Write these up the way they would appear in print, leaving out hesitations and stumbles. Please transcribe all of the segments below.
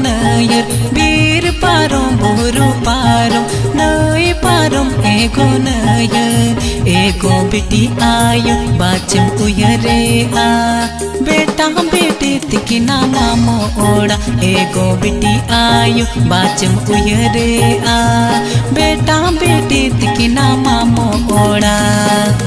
nayar bir parom buru parom nay parom ego nayar ego beti ayu bacham uyare a beta beti tikina mamo oda ego beti ayu bacham uyare a beta beti tikina mamo oda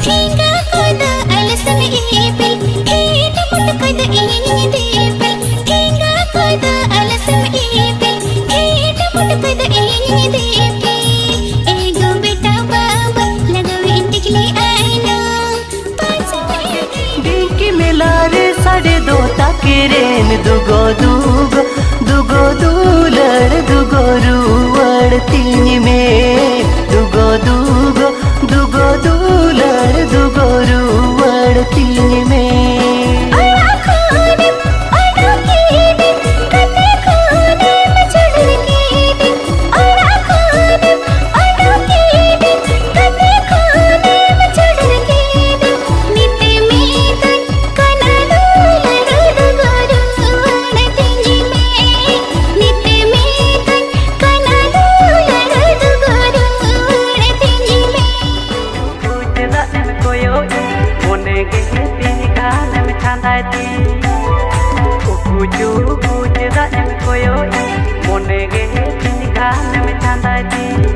hinga koda alasan ipil hina mut koda ini dipil hinga koda alasan ipil hina mut koda ini dipil ego beta baba lagawe टिकली आईना dinky मिला रे साढ़े दो ताके rain दुगो दुगो दुगो दूलड़ दुगो रुवड़ तीन में दुगो दुगो दुगो दूलड़ दुगो रुवड़ तीन में Uju uju da em koyo, mone ge tini kan em chandai ti.